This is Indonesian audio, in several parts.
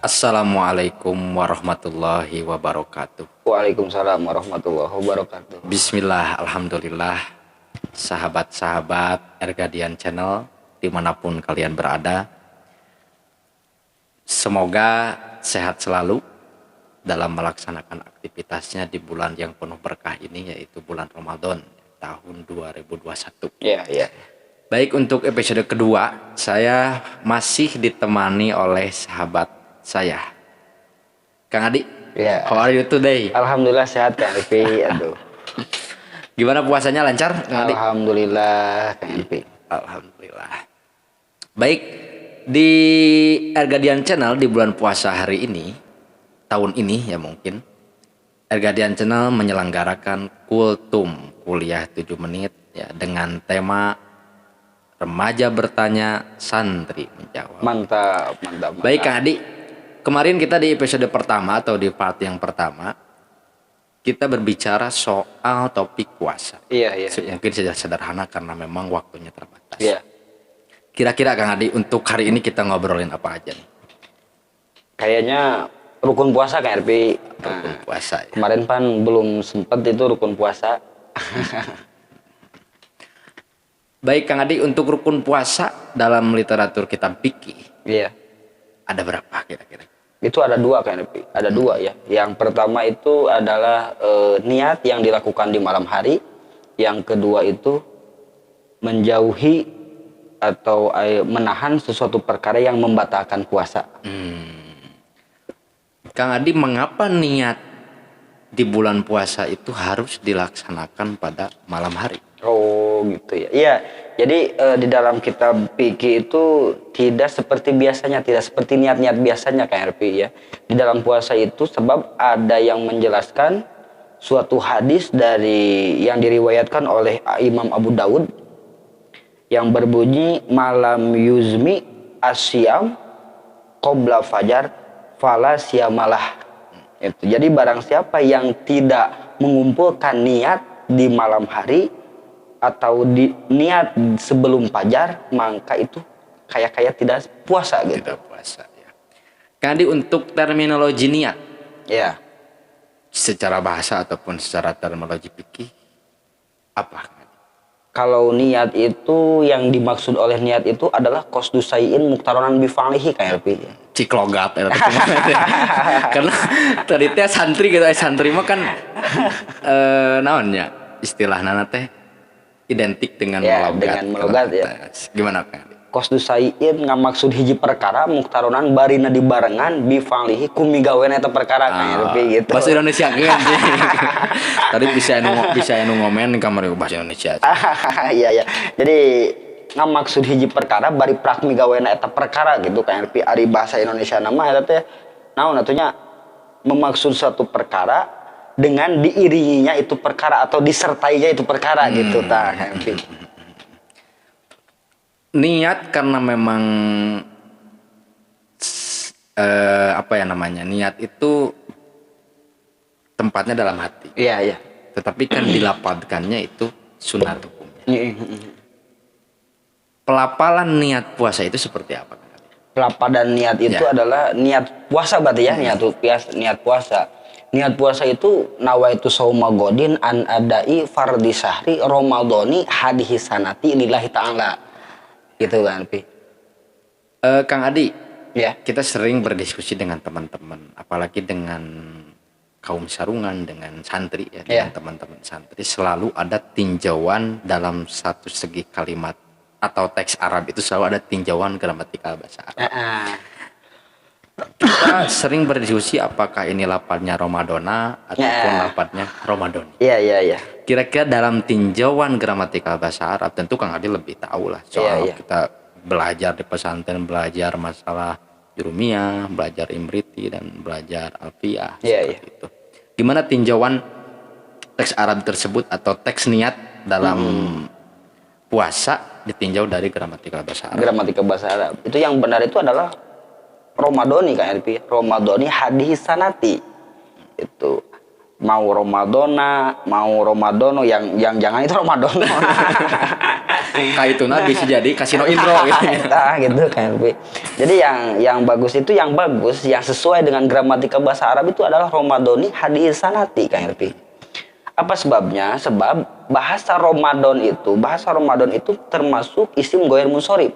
Assalamualaikum warahmatullahi wabarakatuh. Waalaikumsalam warahmatullahi wabarakatuh. Bismillah, alhamdulillah. Sahabat-sahabat Ergadian Channel dimanapun kalian berada, semoga sehat selalu dalam melaksanakan aktivitasnya di bulan yang penuh berkah ini, yaitu bulan Ramadan tahun 2021. Ya. Baik, untuk episode kedua saya masih ditemani oleh sahabat saya, Kang Adi. Ya. How are you today? Alhamdulillah sehat Kang Elvi. Aduh. Gimana puasanya, lancar, Kang Adi? Alhamdulillah Kang Elvi. Alhamdulillah. Baik, di Ergadian Channel di bulan puasa hari ini, tahun ini ya mungkin, Ergadian Channel menyelenggarakan Kultum, kuliah 7 menit ya, dengan tema Remaja Bertanya, Santri Menjawab. Mantap. Baik Kang Adi, kemarin kita di episode pertama atau di part yang pertama kita berbicara soal topik puasa. Iya. Mungkin saja sederhana karena memang waktunya terbatas. Iya. Kira-kira Kang Adi, untuk hari ini kita ngobrolin apa aja nih? Kayaknya rukun puasa Kang Elvi. Rukun puasa ya. Kemarin pan belum sempat itu rukun puasa. Baik Kang Adi, untuk rukun puasa dalam literatur kitab fikih Iya. ada berapa kira-kira? Itu ada dua Kang Elvi. Ada dua ya. Yang pertama itu adalah niat yang dilakukan di malam hari. Yang kedua itu menjauhi atau menahan sesuatu perkara yang membatalkan puasa. Kang Adi, mengapa niat di bulan puasa itu harus dilaksanakan pada malam hari? Oh gitu ya. Iya. Jadi di dalam kitab fikih itu tidak seperti biasanya, tidak seperti niat-niat biasanya Kang Elvi ya. Di dalam puasa itu sebab ada yang menjelaskan suatu hadis dari yang diriwayatkan oleh Imam Abu Daud yang berbunyi malam yuzmi asyam qabla fajar fala siamalah. Itu. Jadi barang siapa yang tidak mengumpulkan niat di malam hari atau di niat sebelum fajar, maka itu kayak tidak puasa gitu. Tidak puasa ya. Kang Adi, untuk terminologi niat Ya. secara bahasa ataupun secara terminologi fikih apa? Kalau niat itu, yang dimaksud oleh niat itu adalah qasdu syai'in muqtaronan bi fa'lihi Kang Elvi. Ciklogat ya. Karena tadi teh santri gitu, santri mah kan naonnya istilahna teh identik dengan Ya, melogat. dengan melogat ya. Gimana Kang? Qasdu syai'in ngamaksud hiji perkara muqtaronan barina dibarengan bi fa'lihi kumigawena eta perkara Kang Elvi gitu. Bahasa Indonesia kan. Tadi bisa anu ngomen kamar bahasa Indonesia. Iya. Jadi ngamaksud hiji perkara bari prak migawena eta perkara gitu Kang Elvi. Ari bahasa Indonesia nama eta teh naon atunya memaksud satu perkara dengan diiringinya itu perkara atau disertainya itu perkara gitu tah Kang Elvi. Niat karena memang niat itu tempatnya dalam hati. Iya. Tetapi kan dilapatkannya itu sunat hukumnya. Pelapalan niat puasa itu seperti apa? Pelapadan niat itu adalah niat puasa berarti ya, niat puasa. Niat puasa itu nawaitu sauma godin an adai fardhi syahri ramadhani hadihi sanati lillahi ta'ala. Gitu kan, Pi. Kang Adi, ya, kita sering berdiskusi dengan teman-teman, apalagi dengan kaum sarungan, dengan santri ya, dengan teman-teman santri, selalu ada tinjauan dalam satu segi kalimat atau teks Arab itu selalu ada tinjauan gramatikal bahasa Arab. Kita sering berdiskusi apakah ini lapatnya Ramadona ataupun lapatnya Ramadoni. Iya. Kira-kira dalam tinjauan gramatikal bahasa Arab, tentu Kang Adi lebih tahu lah soal kita belajar di pesantren, belajar masalah jurumiyah, belajar imriti dan belajar alfiyah seperti itu. Gimana tinjauan teks Arab tersebut atau teks niat dalam puasa ditinjau dari gramatikal bahasa Arab? Gramatikal bahasa Arab. Itu yang benar itu adalah Ramadhani Kang Elvi. Ramadhani hadis sanati. Itu mau Ramadona, mau Ramadono, yang jangan itu Ramadono. Kaituna bisa jadi kasino intro gitu. Nah, gitu kan. Jadi yang bagus itu yang sesuai dengan gramatika bahasa Arab itu adalah Romadoni hadis sanati kan Elvi. Apa sebabnya? Sebab bahasa Ramadan itu termasuk isim goir munsorib.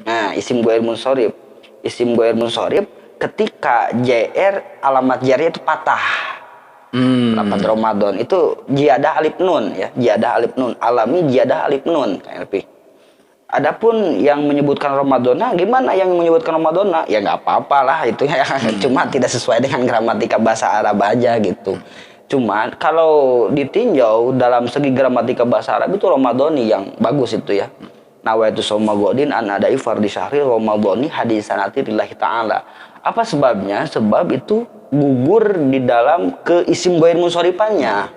Nah, isim goir munsorib. Isim goir munsorib ketika JR alamat jarnya itu patah. Lafaz Ramadan itu jiadah alif nun ya, jiadah alif nun, alami jiadah alif nun kan Elvi. Adapun yang menyebutkan Ramadana, gimana yang menyebutkan Ramadana? Ya nggak apa-apalah itu ya, cuma tidak sesuai dengan gramatika bahasa Arab aja gitu. Cuma kalau ditinjau dalam segi gramatika bahasa Arab itu Ramadhani yang bagus itu ya. Nawaitu soma godin an adai fardhi syahri Ramadhani hadisanati lillahi ta'ala. Apa sebabnya? Sebab itu gugur di dalam ke isim goir munsorifannya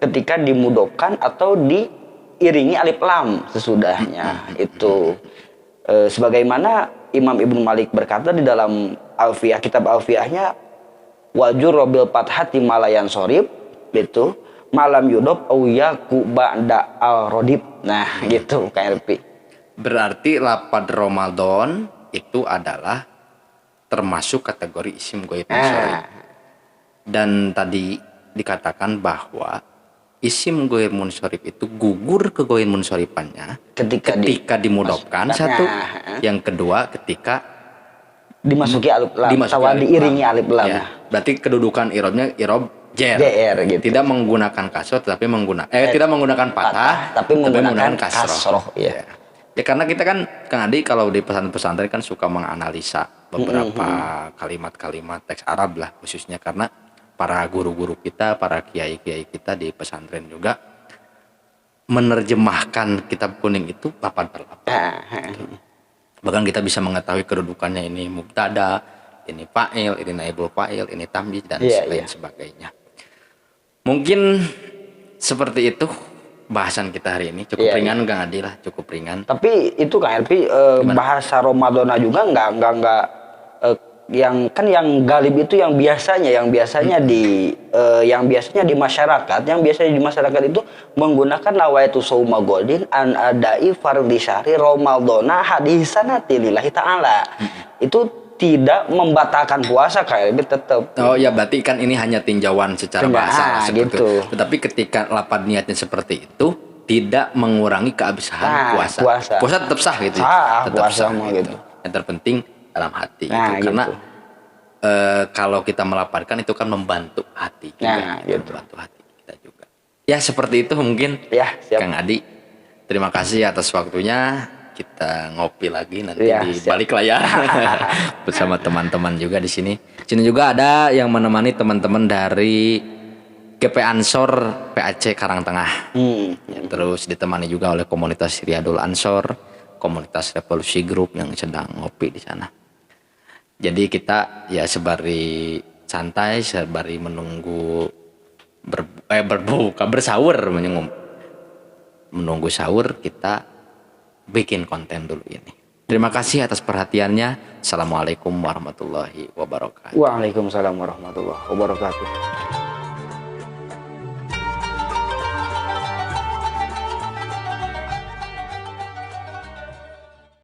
ketika dimudokkan atau diiringi alif lam sesudahnya itu. Sebagaimana Imam Ibnu Malik berkata di dalam Alfiyah, kitab Alfiyahnya, wajur robil fathati malayan sorib itu malam yudob auyaku ba'da al rodib. Nah gitu KRP. Berarti lapad Ramadan itu adalah termasuk kategori isim goib munsorib. Dan tadi dikatakan bahwa isim goib munsorib itu gugur ke goib munsorifannya ketika dimudofkan satu, yang kedua ketika dimasuki alif lam atau diiringi alif lam. Ya, berarti kedudukan irobnya irob jer gitu. Tidak menggunakan kasroh tapi tidak menggunakan patah tapi menggunakan kasroh. Ya. Ya karena kita kan Kang Adi kalau di pesantren kan suka menganalisa beberapa kalimat-kalimat teks Arab lah, khususnya karena para guru-guru kita, para kiai-kiai kita di pesantren juga menerjemahkan kitab kuning itu lapan per lapan. Bahkan kita bisa mengetahui kedudukannya, ini mubtada, ini fa'il, ini naibul fa'il, ini tamyiz dan lain sebagainya. Mungkin seperti itu bahasan kita hari ini. Cukup ringan Kang Adi lah, cukup ringan. Tapi itu Kang Elvi bahasa Ramadana juga enggak yang galib itu yang biasanya di masyarakat itu menggunakan nawaitu sauma godin an adai fardhi syahri ramadhana hadisanati lillahi ta'ala. Itu tidak membatalkan puasa kayak tetap. Oh ya, berarti kan ini hanya tinjauan secara bahasa gitu. Tetapi ketika lapad niatnya seperti itu tidak mengurangi keabsahan puasa. Puasa tetap sah gitu. Tetap sah gitu. Yang terpenting dalam hati gitu. Karena kalau kita melaporkan itu kan membantu hati juga, membantu hati kita juga. Ya seperti itu mungkin ya, Kang Adi. Terima kasih atas waktunya. Kita ngopi lagi nanti di balik layar bersama teman-teman juga di sini. Sini juga ada yang menemani teman-teman dari GP Ansor PAC Karangtengah. Terus ditemani juga oleh komunitas Riyadul Ansor, komunitas Revolusi Group yang sedang ngopi di sana. Jadi kita ya sebari santai, sebari menunggu bersahur, menunggu sahur, kita bikin konten dulu ini. Terima kasih atas perhatiannya. Assalamualaikum warahmatullahi wabarakatuh. Waalaikumsalam warahmatullahi wabarakatuh.